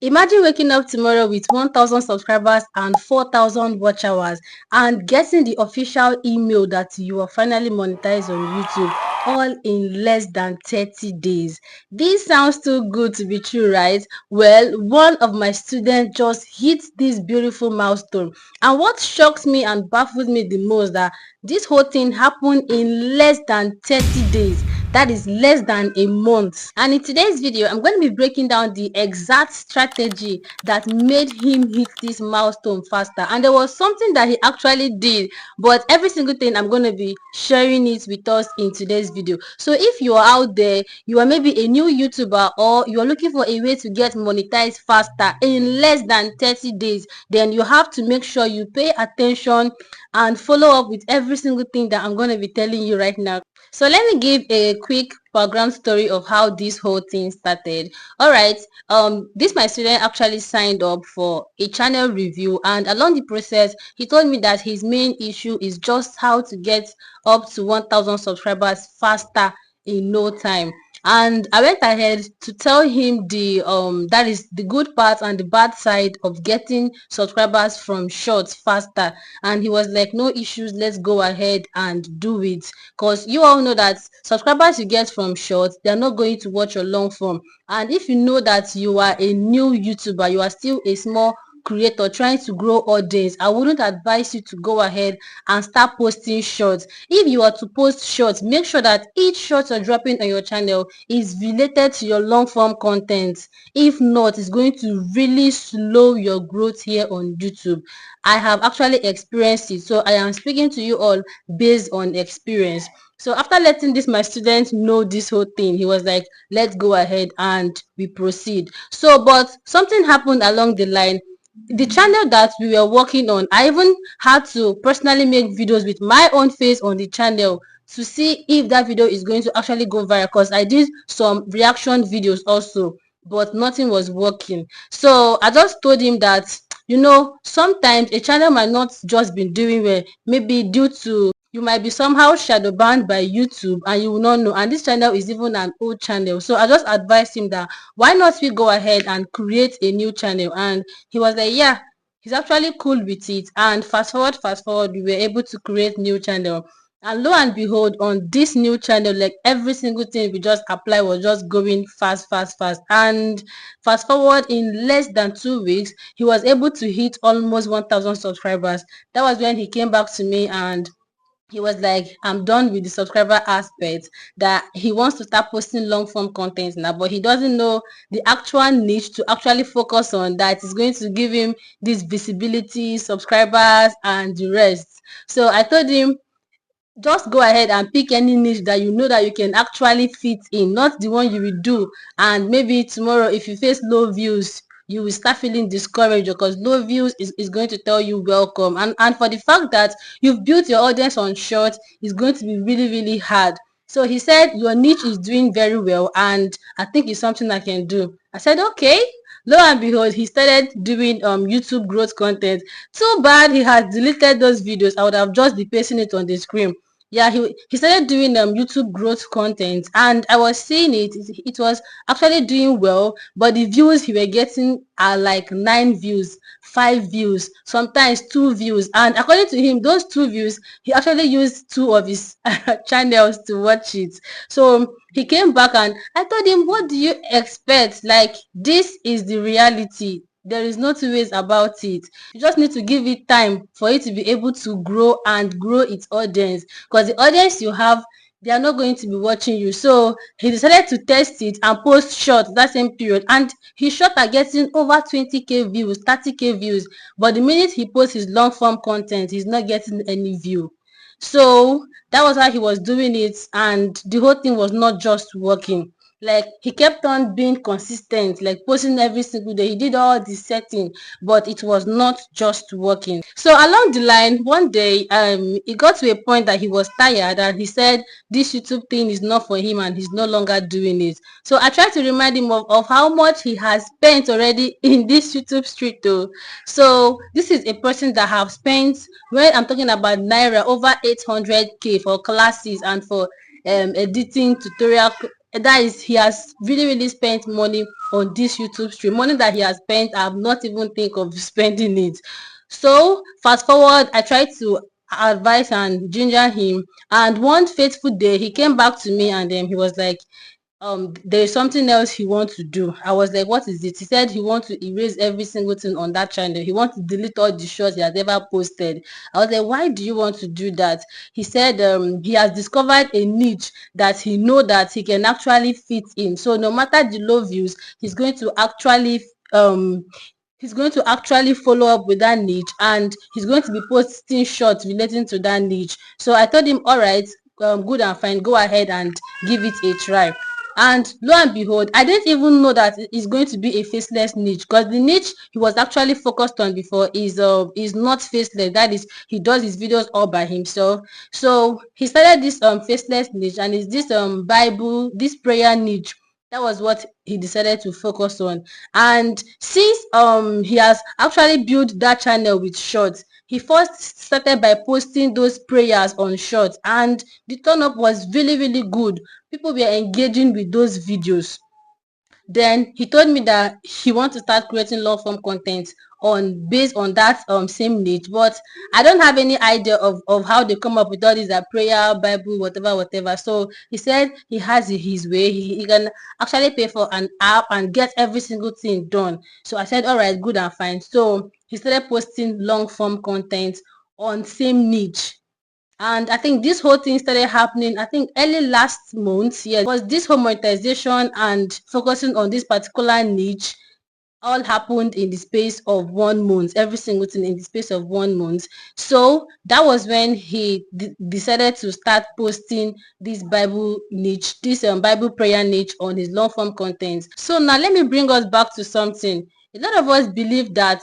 Imagine waking up tomorrow with 1,000 subscribers and 4,000 watch hours and getting the official email that you are finally monetized on YouTube all in less than 30 days. This sounds too good to be true, right? Well, one of my students just hit this beautiful milestone. And what shocks me and baffles me the most that this whole thing happened in less than 30 days. That is less than a month. And in today's video, I'm going to be breaking down the exact strategy that made him hit this milestone faster. And there was something that he actually did, but every single thing I'm going to be sharing it with us in today's video. So if you are out there, you are maybe a new YouTuber, or you are looking for a way to get monetized faster in less than 30 days, then you have to make sure you pay attention and follow up with every single thing that I'm going to be telling you right now. So let me give a quick background story of how this whole thing started. All right, this my student actually signed up for a channel review, and along the process, he told me that his main issue is just how to get up to 1,000 subscribers faster in no time. And I went ahead to tell him the that is the good part and the bad side of getting subscribers from shorts faster. And he was like, no issues, let's go ahead and do it, because you all know that subscribers you get from shorts, they're not going to watch your long form. And if you know that you are a new YouTuber, you are still a small creator trying to grow audience, I wouldn't advise you to go ahead and start posting shorts. If you are to post shorts, make sure that each short you're dropping on your channel is related to your long form content. If not, it's going to really slow your growth here on YouTube. I have actually experienced it, so I am speaking to you all based on experience. So after letting this my student know this whole thing, he was like, let's go ahead and we proceed. So but something happened along the line. The channel that we were working on, I even had to personally make videos with my own face on the channel to see if that video is going to actually go viral, because I did some reaction videos also, but nothing was working. So I just told him that, sometimes a channel might not just be doing well, maybe due to you might be somehow shadow banned by YouTube and you will not know. And this channel is even an old channel. So I just advised him that why not we go ahead and create a new channel. And he was like, yeah, he's actually cool with it. And fast forward, we were able to create new channel. And lo and behold, on this new channel, like every single thing we just apply was just going fast, fast, fast. And fast forward, in less than 2 weeks, he was able to hit almost 1,000 subscribers. That was when he came back to me and he was like, I'm done with the subscriber aspect, that he wants to start posting long form content now, but he doesn't know the actual niche to actually focus on that is going to give him this visibility, subscribers, and the rest. So I told him, just go ahead and pick any niche that you know that you can actually fit in, not the one you will do and maybe tomorrow if you face low views you will start feeling discouraged, because low views is going to tell you welcome. And for the fact that you've built your audience on short, is going to be really, really hard. So he said your niche is doing very well and I think it's something I can do. I said okay. Lo and behold, he started doing YouTube growth content. Too bad he has deleted those videos. I would have just be pasting it on the screen. Yeah, he started doing YouTube growth content, and I was seeing it was actually doing well, but the views he were getting are like 9 views, 5 views, sometimes 2 views. And according to him, those 2 views, he actually used two of his channels to watch it. So he came back and I told him, what do you expect? Like, this is the reality. There is no two ways about it. You just need to give it time for it to be able to grow and grow its audience, because the audience you have, they are not going to be watching you. So he decided to test it and post short that same period, and his short are getting over 20k views, 30k views, but the minute he posts his long form content, he's not getting any view. So that was how he was doing it, and the whole thing was not just working. Like, he kept on being consistent, like posting every single day. He did all the setting, but it was not just working. So along the line, one day, it got to a point that he was tired and he said this YouTube thing is not for him and he's no longer doing it. So I tried to remind him of how much he has spent already in this YouTube street though. So this is a person that have spent, when I'm talking about Naira, over 800k for classes and for editing tutorial that is, he has really spent money on this YouTube stream, money that he has spent. I've not even think of spending it. So fast forward, I tried to advise and ginger him, and one fateful day he came back to me, and then he was like, there's something else he wants to do. I was like, what is it? He said he wants to erase every single thing on that channel. He wants to delete all the shots he has ever posted. I was like, why do you want to do that? He said he has discovered a niche that he know that he can actually fit in. So no matter the low views, he's going to actually follow up with that niche, and he's going to be posting shorts relating to that niche. So I told him, all right, good and fine, go ahead and give it a try. And lo and behold, I didn't even know that it's going to be a faceless niche, because the niche he was actually focused on before is not faceless. That is, he does his videos all by himself. So he started this faceless niche, and it's this Bible, this prayer niche. That was what he decided to focus on. And since he has actually built that channel with shorts, he first started by posting those prayers on shorts, and the turn up was really good. People were engaging with those videos. Then he told me that he wants to start creating long form content on based on that same niche, but I don't have any idea of how they come up with all these prayer, Bible, whatever. So he said he has it his way. He can actually pay for an app and get every single thing done. So I said, all right, good and fine. So he started posting long form content on same niche. And I think this whole thing started happening, I think, early last month. Yeah, it was this whole monetization and focusing on this particular niche all happened in the space of 1 month. Every single thing in the space of 1 month. So that was when he decided to start posting this Bible niche, this Bible prayer niche on his long form content. So now let me bring us back to something. A lot of us believe that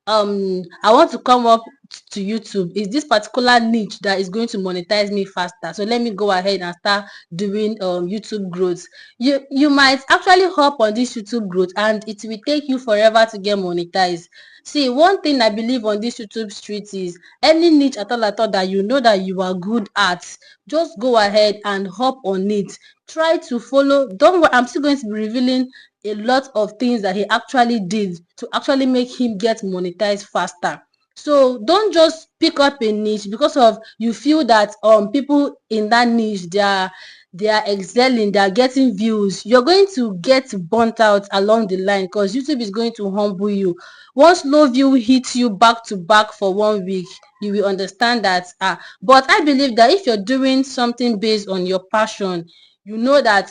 I want to come up to YouTube is this particular niche that is going to monetize me faster. So let me go ahead and start doing YouTube growth. You might actually hop on this YouTube growth, and it will take you forever to get monetized. See, one thing I believe on this YouTube street is any niche at all that you know that you are good at, just go ahead and hop on it. Try to follow. Don't worry, I'm still going to be revealing a lot of things that he actually did to actually make him get monetized faster. So don't just pick up a niche because of you feel that people in that niche they are excelling, they are getting views. You're going to get burnt out along the line, because YouTube is going to humble you. Once low view hits you back to back for 1 week, you will understand that. But I believe that if you're doing something based on your passion, you know that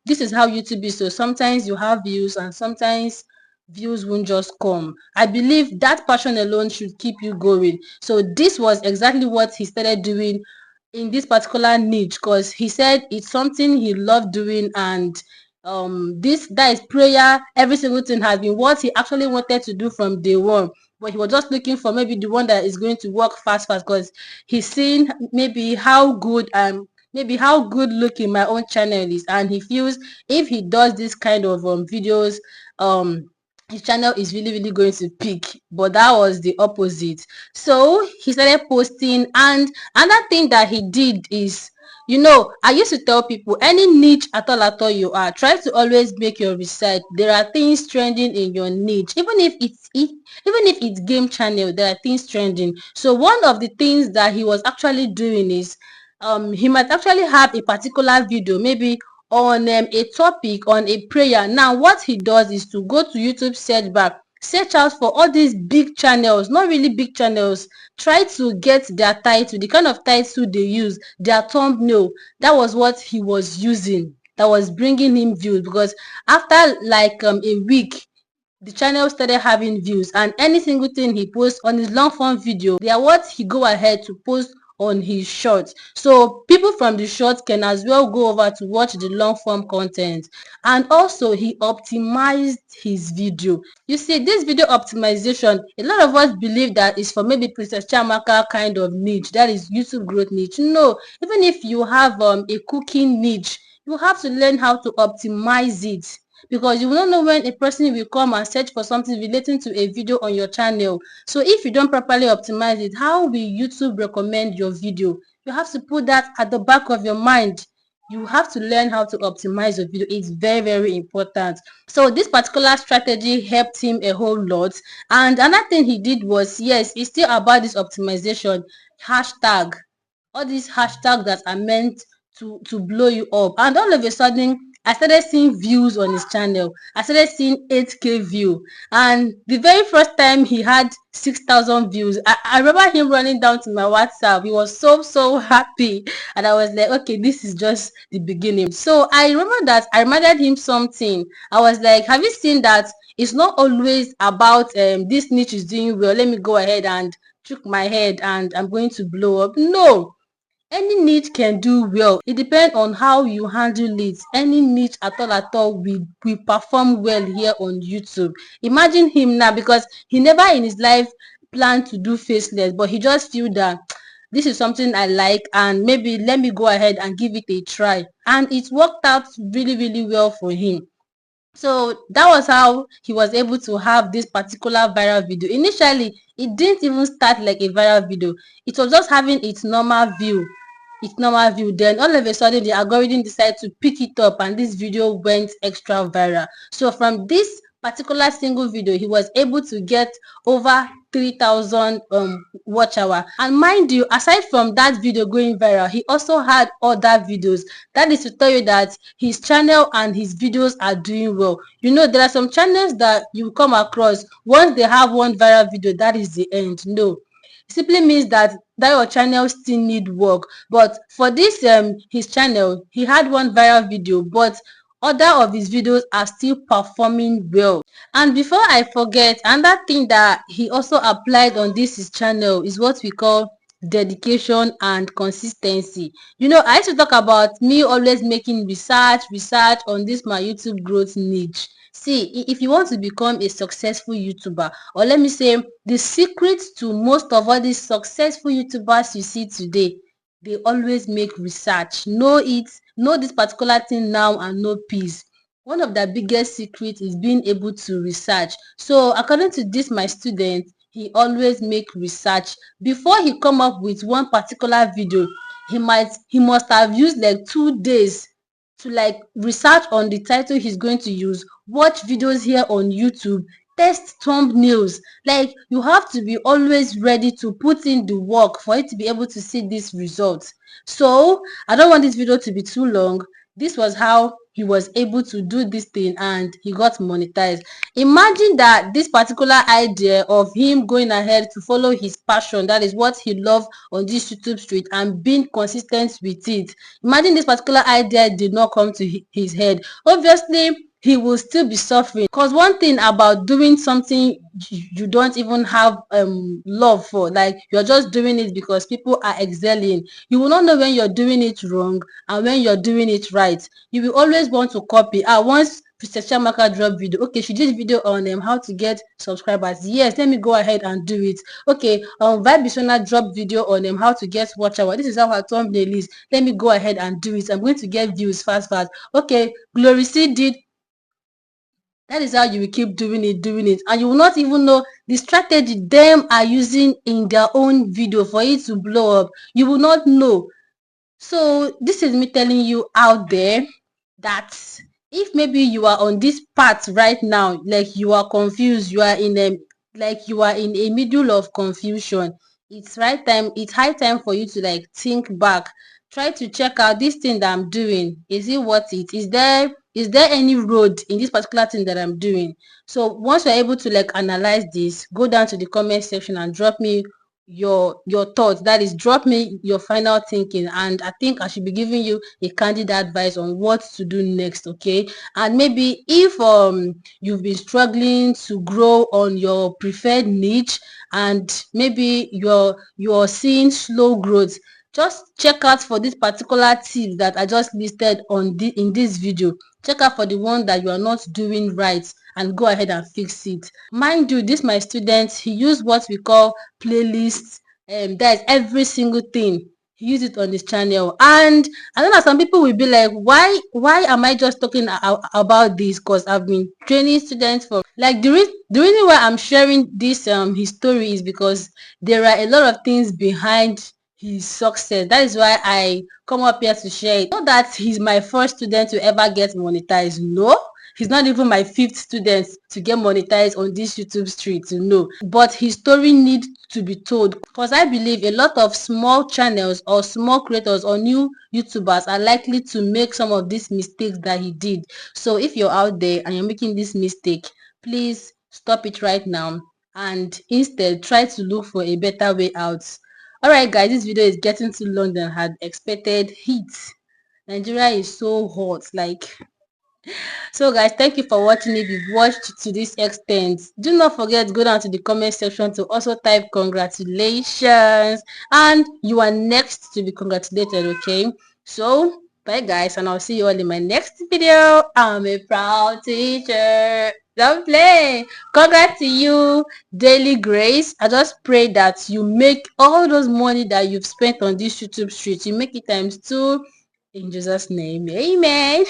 this is how YouTube is. So sometimes you have views, and sometimes views won't just come. I believe that passion alone should keep you going. So this was exactly what he started doing in this particular niche, because he said it's something he loved doing, and this that is prayer, every single thing has been what he actually wanted to do from day one. But he was just looking for maybe the one that is going to work fast, because he's seen maybe how good looking my own channel is, and he feels if he does this kind of videos, um his channel is really going to peak. But that was the opposite. So he started posting, and another thing that he did is, I used to tell people, any niche at all you are, try to always make your research. There are things trending in your niche, even if it's game channel, there are things trending. So one of the things that he was actually doing is, he might actually have a particular video, maybe on a topic on a prayer. Now what he does is to go to YouTube search bar, search out for all these big channels, not really big channels, try to get their title, the kind of title they use, their thumbnail. That was what he was using, that was bringing him views, because after like a week, the channel started having views, and any single thing he posts on his long form video, they are what he go ahead to post on his shorts. So people from the shorts can as well go over to watch the long form content. And also he optimized his video. You see, this video optimization, a lot of us believe that is for maybe Princess Chiamaka kind of niche, that is YouTube growth niche. No, even if you have a cooking niche, you have to learn how to optimize it, because you will not know when a person will come and search for something relating to a video on your channel. So if you don't properly optimize it, how will YouTube recommend your video? You have to put that at the back of your mind. You have to learn how to optimize your video. It's very, very important. So this particular strategy helped him a whole lot. And another thing he did was, yes, it's still about this optimization. Hashtag, all these hashtags that are meant to blow you up. And all of a sudden, I started seeing views on his channel. I started seeing 8K view. And the very first time he had 6,000 views, I remember him running down to my WhatsApp. He was so happy. And I was like, okay, this is just the beginning. So I remember that I reminded him something. I was like, have you seen that it's not always about this niche is doing well, let me go ahead and shook my head and I'm going to blow up. No, any niche can do well. It depends on how you handle it. Any niche at all will perform well here on YouTube. Imagine him now, because he never in his life planned to do faceless, but he just feel that this is something I like and maybe let me go ahead and give it a try. And it worked out really well for him. So that was how he was able to have this particular viral video. Initially, it didn't even start like a viral video. It was just having its normal view. Then all of a sudden, the algorithm decided to pick it up and this video went extra viral. So from this particular single video, he was able to get over 3,000 watch hour. And mind you, aside from that video going viral, he also had other videos. That is to tell you that his channel and his videos are doing well. You know, there are some channels that you come across, once they have one viral video, that is the end. No, simply means that your channel still need work. But for this his channel, he had one viral video, but other of his videos are still performing well. And before I forget, another thing that he also applied on this his channel is what we call dedication and consistency. You know, I used to talk about me always making research on this my YouTube growth niche. See, if you want to become a successful YouTuber, or let me say the secret to most of all these successful YouTubers you see today, they always make research. Know it, know this particular thing now and know peace. One of the biggest secrets is being able to research. So according to this my student, he always make research before he come up with one particular video. He must have used like 2 days to like research on the title he's going to use, watch videos here on YouTube, test thumbnails. Like, you have to be always ready to put in the work for it to be able to see this result. So I don't want this video to be too long. This was how he was able to do this thing and he got monetized. Imagine that this particular idea of him going ahead to follow his passion, that is what he loved on this YouTube street, and being consistent with it. Imagine this particular idea did not come to his head. Obviously, he will still be suffering, because one thing about doing something you don't even have love for, like you're just doing it because people are excelling, you will not know when you're doing it wrong and when you're doing it right. You will always want to copy. Once Mr. Chamaka drop video, okay, she did video on how to get subscribers, yes, let me go ahead and do it. Okay, Vibisona drop video on how to get watch hour, this is how her thumbnail is, let me go ahead and do it, I'm going to get views fast. Okay, Glory C did. That is how you will keep doing it, and you will not even know the strategy them are using in their own video for it to blow up. You will not know. So this is me telling you out there that if maybe you are on this path right now, like you are confused, you are in a middle of confusion, it's high time for you to like think back. Try to check out this thing that I'm doing. Is it worth it? Is there any road in this particular thing that I'm doing? So once you're able to like analyze this, go down to the comment section and drop me your thoughts. That is, drop me your final thinking, and I think I should be giving you a candid advice on what to do next. Okay, and maybe if you've been struggling to grow on your preferred niche, and maybe you're seeing slow growth, just check out for this particular tips that I just listed in this video. Check out for the one that you are not doing right and go ahead and fix it. Mind you, this my student, he used what we call playlists. That is every single thing he used it on his channel. And I know that some people will be like, why am I just talking about this? Because I've been training students for like the reason why I'm sharing this his story is because there are a lot of things behind his success. That is why I come up here to share it. Not that he's my first student to ever get monetized. No, he's not even my fifth student to get monetized on this YouTube street. No, but his story needs to be told, because I believe a lot of small channels or small creators or new YouTubers are likely to make some of these mistakes that he did. So if you're out there and you're making this mistake, please stop it right now and instead try to look for a better way out. Alright guys, this video is getting too long than I had expected. Heat. Nigeria is so hot, like. So guys, thank you for watching. If you've watched to this extent, do not forget to go down to the comment section to also type congratulations, and you are next to be congratulated. Okay, so bye guys, and I'll see you all in my next video. I'm a proud teacher. Don't play. Congrats to you, Daily Grace. I just pray that you make all those money that you've spent on this YouTube street, you make it times 2 in Jesus' name. Amen.